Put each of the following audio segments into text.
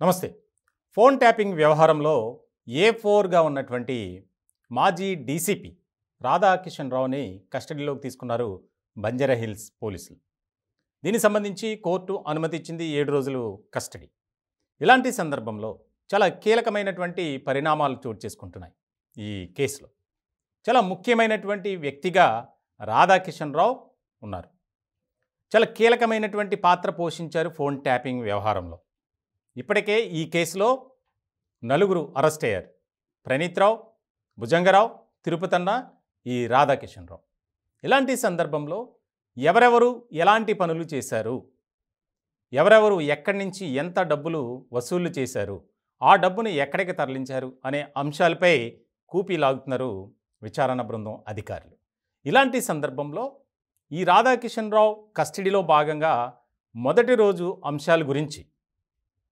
నమస్తే. Phone tapping వ్యవహారంలో ఏ4గా ఉన్నటువంటి మాజీ డీసీపీ రాధాకిషన్ రావుని కస్టడీలోకి తీసుకున్నారు బంజారాహిల్స్ పోలీసులు. దీనికి సంబంధించి కోర్టు అనుమతి ఇచ్చింది 7 రోజులు కస్టడీ. ఇలాంటి సందర్భంలో చాలా కీలకమైనటువంటి పరిణామాలు చోటు చేసుకుంటున్నాయి. ఈ కేసులో చాలా ముఖ్యమైనటువంటి వ్యక్తిగా రాధాకిషన్ రావు ఉన్నారు. చాలా కీలకమైనటువంటి పాత్ర పోషించారు ఫోన్ ట్యాపింగ్ వ్యవహారంలో. ఇప్పటికే ఈ కేసులో 4 అరెస్ట్ అయ్యారు. ప్రణీత్ రావు, భుజంగరావు, తిరుపతన్న, ఈ రాధాకిషన్ రావు. ఇలాంటి సందర్భంలో ఎవరెవరు ఎలాంటి పనులు చేశారు, ఎవరెవరు ఎక్కడి నుంచి ఎంత డబ్బులు వసూలు చేశారు, ఆ డబ్బును ఎక్కడికి తరలించారు అనే అంశాలపై కూపీ లాగుతున్నారు విచారణ బృందం అధికారులు. ఇలాంటి సందర్భంలో ఈ రాధాకిషన్ రావు కస్టడీలో భాగంగా మొదటి రోజు అంశాల గురించి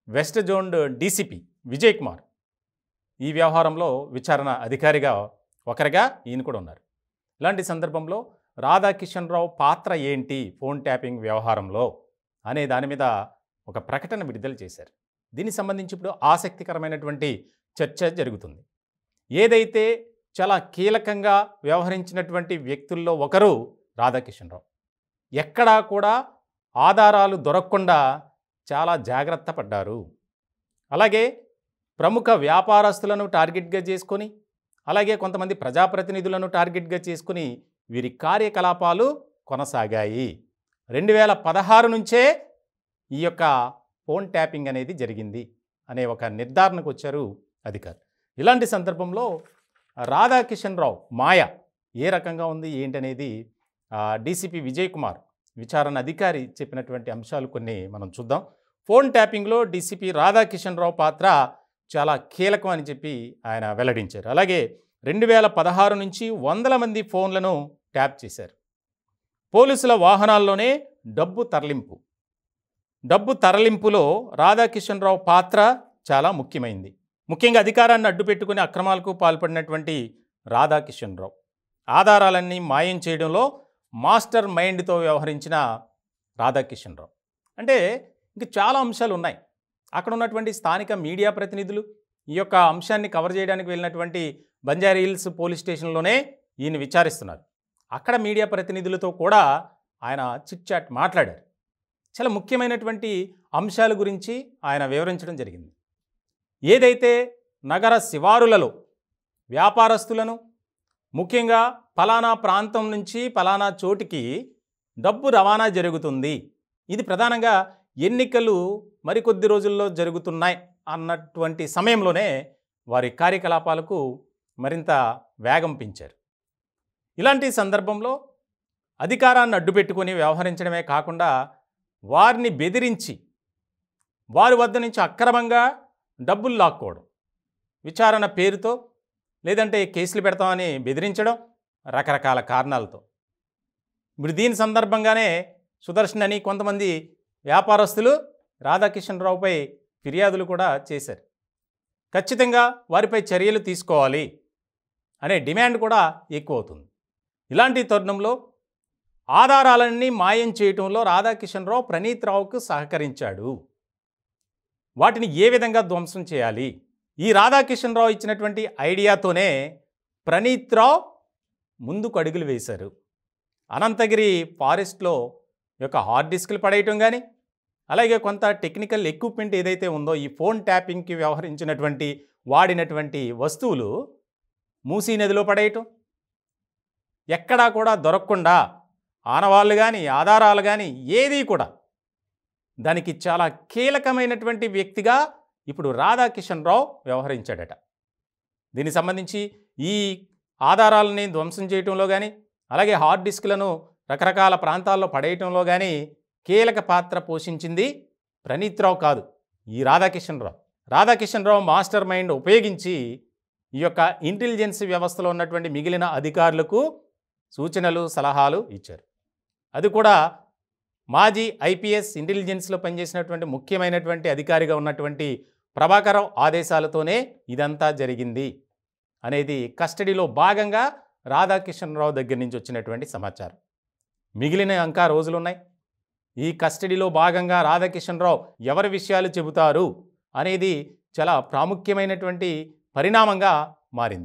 west zone DCP Vijay Kumar ఈ వ్యవహారంలో విచారణ అధికారిగా ఒకరిగా ఈయన కూడా ఉన్నారు. ఇలాంటి సందర్భంలో రాధాకిషన్ రావు పాత్ర ఏంటి ఫోన్ ట్యాపింగ్ వ్యవహారంలో అనే దాని మీద ఒక ప్రకటన విడుదల చేశారు. దీనికి సంబంధించి ఇప్పుడు ఆసక్తికరమైనటువంటి చర్చ జరుగుతుంది. ఏదైతే చాలా కీలకంగా వ్యవహరించినటువంటి వ్యక్తుల్లో ఒకరు రాధాకిషన్ రావు. ఎక్కడా కూడా ఆధారాలు దొరకకుండా చాలా జాగ్రత్త పడ్డారు. అలాగే ప్రముఖ వ్యాపారస్తులను టార్గెట్గా చేసుకొని, అలాగే కొంతమంది ప్రజాప్రతినిధులను టార్గెట్గా చేసుకుని వీరి కార్యకలాపాలు కొనసాగాయి. 2016 నుంచే ఈ యొక్క ఫోన్ ట్యాపింగ్ అనేది జరిగింది అనే ఒక నిర్ధారణకు వచ్చారు అధికారులు. ఇలాంటి సందర్భంలో రాధాకిషన్ రావు మాయ ఏ రకంగా ఉంది ఏంటనేది డీసీపీ విజయ్ కుమార్ విచారణ అధికారి చెప్పినటువంటి అంశాలు కొన్ని మనం చూద్దాం. ఫోన్ ట్యాపింగ్లో డీసీపీ రాధాకిషన్ రావు పాత్ర చాలా కీలకం అని చెప్పి ఆయన వెల్లడించారు. అలాగే 2016 నుంచి 100 మంది ఫోన్లను ట్యాప్ చేశారు. పోలీసుల వాహనాల్లోనే డబ్బు తరలింపులో రాధాకిషన్ రావు పాత్ర చాలా ముఖ్యమైంది. ముఖ్యంగా అధికారాన్ని అడ్డుపెట్టుకుని అక్రమాలకు పాల్పడినటువంటి రాధాకిషన్ రావు ఆధారాలన్నీ మాయం చేయడంలో మాస్టర్ మైండ్తో వ్యవహరించిన రాధాకిషన్ రావు. అంటే ఇంక చాలా అంశాలు ఉన్నాయి. అక్కడ ఉన్నటువంటి స్థానిక మీడియా ప్రతినిధులు ఈ యొక్క అంశాన్ని కవర్ చేయడానికి వెళ్ళినటువంటి బంజారాహిల్స్ పోలీస్ స్టేషన్లోనే ఈయన విచారిస్తున్నారు. అక్కడ మీడియా ప్రతినిధులతో కూడా ఆయన చిట్ చాట్ మాట్లాడారు. చాలా ముఖ్యమైనటువంటి అంశాల గురించి ఆయన వివరించడం జరిగింది. ఏదైతే నగర శివారులలో వ్యాపారస్తులను, ముఖ్యంగా ఫలానా ప్రాంతం నుంచి ఫలానా చోటికి డబ్బు రవాణా జరుగుతుంది, ఇది ప్రధానంగా ఎన్నికలు మరికొద్ది రోజుల్లో జరుగుతున్నాయి అన్నటువంటి సమయంలోనే వారి కార్యకలాపాలకు మరింత వేగం పెంచారు. ఇలాంటి సందర్భంలో అధికారాన్ని అడ్డుపెట్టుకొని వ్యవహరించడమే కాకుండా వారిని బెదిరించి వారి వద్ద నుంచి అక్రమంగా డబ్బులు లాక్కోవడం, విచారణ పేరుతో లేదంటే కేసులు పెడతామని బెదిరించడం రకరకాల కారణాలతో. ఇప్పుడు దీని సందర్భంగానే సుదర్శన్ అని కొంతమంది వ్యాపారస్తులు రాధాకిషన్ రావుపై ఫిర్యాదులు కూడా చేశారు. ఖచ్చితంగా వారిపై చర్యలు తీసుకోవాలి అనే డిమాండ్ కూడా ఎక్కువ అవుతుంది. ఇలాంటి తరుణంలో ఆధారాలన్నీ మాయం చేయటంలో రాధాకిషన్ రావు ప్రణీత్ రావుకు సహకరించాడు. వాటిని ఏ విధంగా ధ్వంసం చేయాలి, ఈ రాధాకిషన్ రావు ఇచ్చినటువంటి ఐడియాతోనే ప్రణీత్ రావు ముందుకు అడుగులు వేశారు. అనంతగిరి ఫారెస్ట్లో యొక్క హార్డ్ డిస్క్లు పడేయటం కానీ, అలాగే కొంత టెక్నికల్ ఎక్విప్మెంట్ ఏదైతే ఉందో ఈ ఫోన్ ట్యాపింగ్కి వ్యవహరించినటువంటి వాడినటువంటి వస్తువులు మూసీ నదిలో పడేయటం, ఎక్కడా కూడా దొరకకుండా ఆనవాళ్ళు కానీ ఆధారాలు కానీ ఏది కూడా, దానికి చాలా కీలకమైనటువంటి వ్యక్తిగా ఇప్పుడు రాధాకిషన్ రావు వ్యవహరించాడట. దీనికి సంబంధించి ఈ ఆధారాలని ధ్వంసం చేయటంలో కానీ, అలాగే హార్డ్ డిస్క్లను రకరకాల ప్రాంతాల్లో పడేయటంలో కానీ కీలక పాత్ర పోషించింది ప్రణీత్ రావు కాదు, ఈ రాధాకిషన్ రావు. రాధాకిషన్ రావు మాస్టర్ మైండ్ ఉపయోగించి ఈ యొక్క ఇంటెలిజెన్స్ వ్యవస్థలో ఉన్నటువంటి మిగిలిన అధికారులకు సూచనలు సలహాలు ఇచ్చారు. అది కూడా మాజీ ఐపీఎస్ ఇంటెలిజెన్స్లో పనిచేసినటువంటి ముఖ్యమైనటువంటి అధికారిగా ఉన్నటువంటి ప్రభాకరరావు ఆదేశాలతోనే ఇదంతా జరిగింది అనేది కస్టడీలో భాగంగా రాధాకిషన్ రావు దగ్గర నుంచి వచ్చినటువంటి సమాచారం. మిగిలిన ఇంకా రోజులున్నాయి. ఈ కస్టడీలో భాగంగా రాధాకిషన్ రావు ఎవరి విషయాలు చెబుతారు అనేది చాలా ప్రాముఖ్యమైనటువంటి పరిణామంగా మారింది.